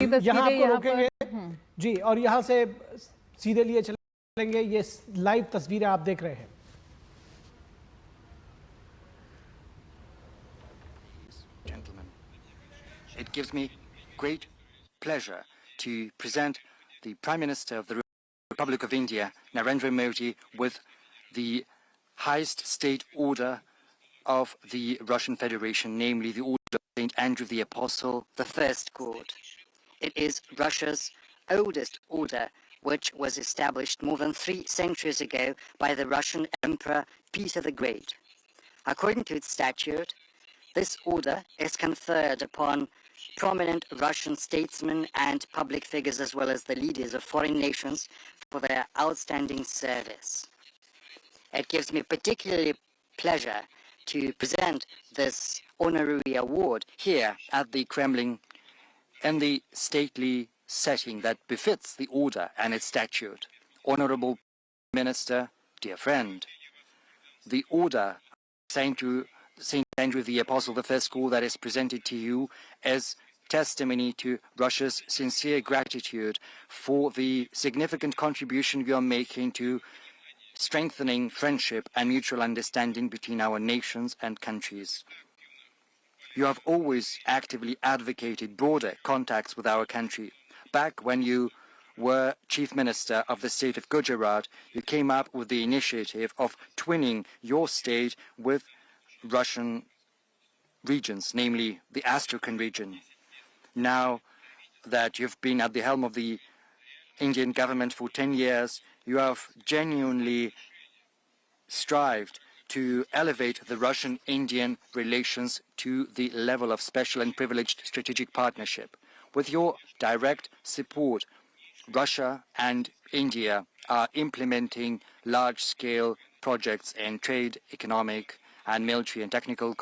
यहाँ आपको रोकेंगे जी, और यहाँ से सीधे लिए चलेंगे। ये लाइव तस्वीरें आप देख रहे हैं। Gentlemen, it gives me great pleasure to present the Prime Minister of the Republic of India, Narendra Modi, with the highest state order of the Russian Federation, namely the Order of St. Andrew the Apostle, the First Court. It is Russia's oldest order, which was established more than 3 centuries ago by the Russian Emperor Peter the Great. According to its statute, this order is conferred upon prominent Russian statesmen and public figures, as well as the leaders of foreign nations, for their outstanding service. It gives me particularly pleasure to present this honorary award here at the Kremlin in the stately setting that befits the order and its statute. Honorable Minister, dear friend, the order St. Andrew the Apostle, the First Court, that is presented to you is testimony to Russia's sincere gratitude for the significant contribution you are making to strengthening friendship and mutual understanding between our nations and countries. You have always actively advocated broader contacts with our country. Back when you were Chief Minister of the state of Gujarat, you came up with the initiative of twinning your state with Russian regions, namely the Astrakhan region. Now that you've been at the helm of the Indian government for 10 years, you have genuinely strived to elevate the Russian-Indian relations to the level of special and privileged strategic partnership. With your direct support, Russia and India are implementing large-scale projects in trade, economic, and military and technical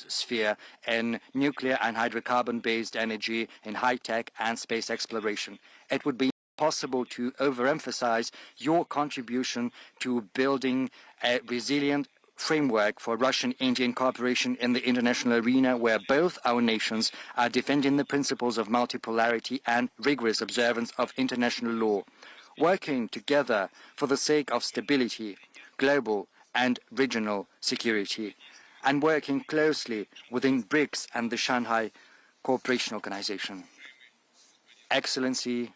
sphere, in nuclear and hydrocarbon-based energy, in high-tech and space exploration. It would be possible to overemphasize your contribution to building a resilient framework for Russian-Indian cooperation in the international arena, where both our nations are defending the principles of multipolarity and rigorous observance of international law, working together for the sake of stability, global and regional security, and working closely within BRICS and the Shanghai Cooperation Organization. Excellency,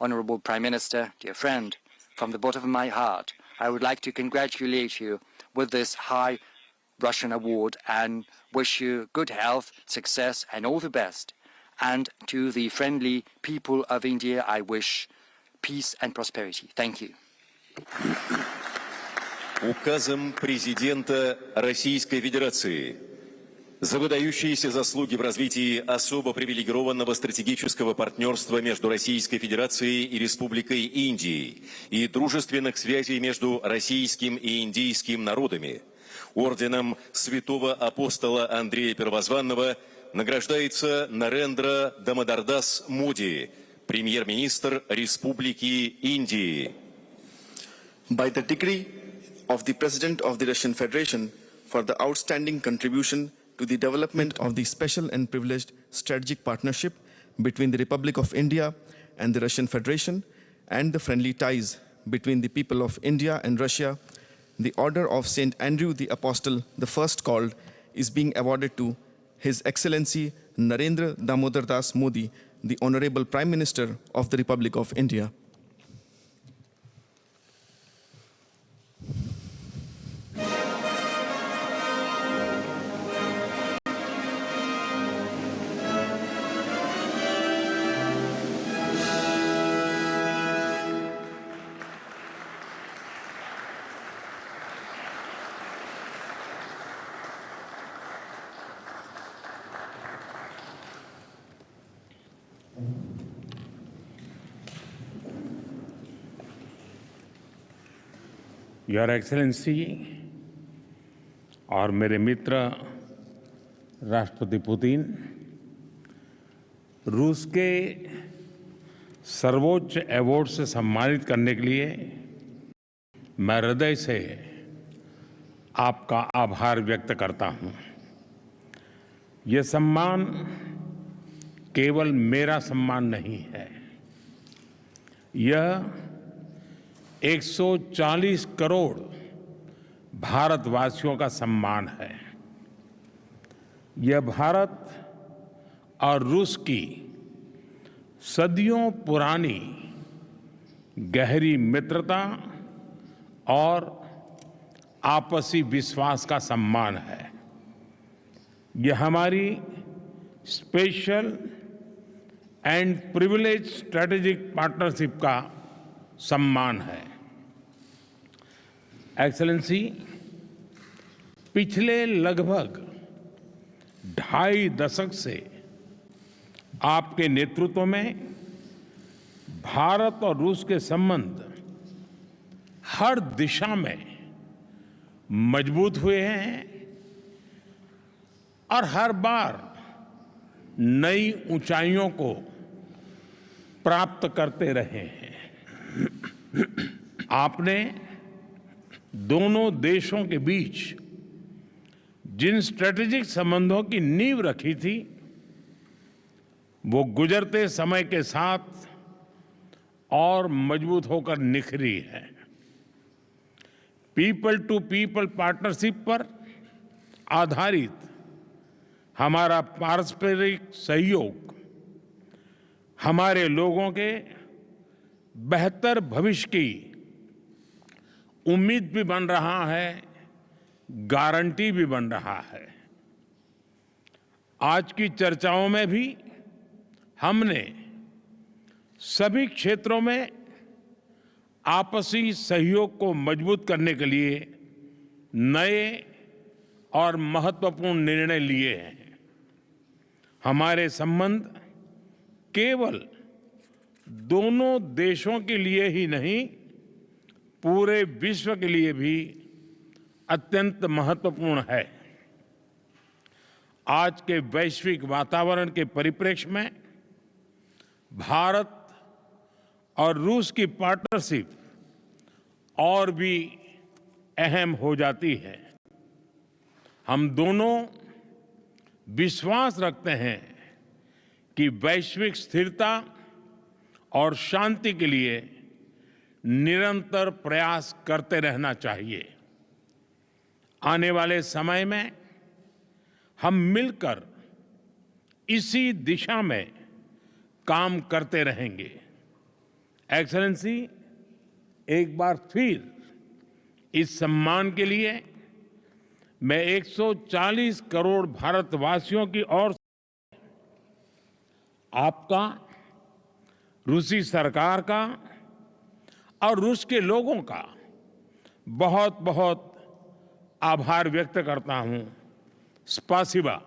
Honorable Prime Minister, dear friend, from the bottom of my heart, I would like to congratulate you with this high Russian award and wish you good health, success, and all the best. And to the friendly people of India, I wish peace and prosperity. Thank you. Указом президента Российской Федерации за выдающиеся заслуги в развитии особо привилегированного стратегического партнерства между Российской Федерацией и Республикой Индией и дружественных связей между российским и индийским народами, орденом Святого Апостола Андрея Первозванного награждается Нарендра Дамодардас Моди, премьер-министр Республики Индии. By the degree of the President of the Russian Federation for the outstanding contribution to the development of the special and privileged strategic partnership between the Republic of India and the Russian Federation and the friendly ties between the people of India and Russia, the Order of St. Andrew the Apostle, the first called, is being awarded to His Excellency Narendra Damodar Das Modi, the Honorable Prime Minister of the Republic of India. Your excellency और मेरे मित्र राष्ट्रपति Putin, रूस के सर्वोच्च award से सम्मानित करने के लिए मैं हृदय से आपका आभार व्यक्त करता हूं। ये सम्मान केवल मेरा सम्मान नहीं है, यह 140 करोड़ भारतवासियों का सम्मान है। यह भारत और रूस की सदियों पुरानी गहरी मित्रता और आपसी विश्वास का सम्मान है। यह हमारी special and privilege strategic partnership का सम्मान है। एक्सेलेंसी, पिछले लगभग 2.5 दशक से आपके नेतृत्व में भारत और रूस के संबंध हर दिशा में मजबूत हुए हैं और हर बार नई ऊंचाइयों को प्राप्त करते रहे हैं। आपने दोनों देशों के बीच जिन स्ट्रेटेजिक संबंधों की नींव रखी थी, वो गुजरते समय के साथ और मजबूत होकर निखरी है। पीपल टू पीपल पार्टनरशिप पर आधारित हमारा पारस्परिक सहयोग हमारे लोगों के बेहतर भविष्य की उम्मीद भी बन रहा है, गारंटी भी बन रहा है। आज की चर्चाओं में भी हमने सभी क्षेत्रों में आपसी सहयोग को मजबूत करने के लिए नए और महत्वपूर्ण निर्णय लिए हैं। हमारे संबंध केवल दोनों देशों के लिए ही नहीं, पूरे विश्व के लिए भी अत्यंत महत्वपूर्ण है। आज के वैश्विक वातावरण के परिप्रेक्ष्य में भारत और रूस की पार्टनरशिप और भी अहम हो जाती है। हम दोनों विश्वास रखते हैं कि वैश्विक स्थिरता और शांति के लिए निरंतर प्रयास करते रहना चाहिए। आने वाले समय में हम मिलकर इसी दिशा में काम करते रहेंगे। एक्सेलेंसी, एक बार फिर इस सम्मान के लिए मैं 140 करोड़ भारतवासियों की ओर से आपका, रूसी सरकार का और रूस के लोगों का बहुत बहुत आभार व्यक्त करता हूं। स्पासिबा।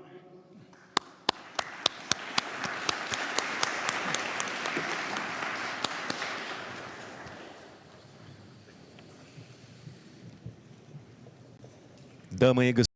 Дамы и господа.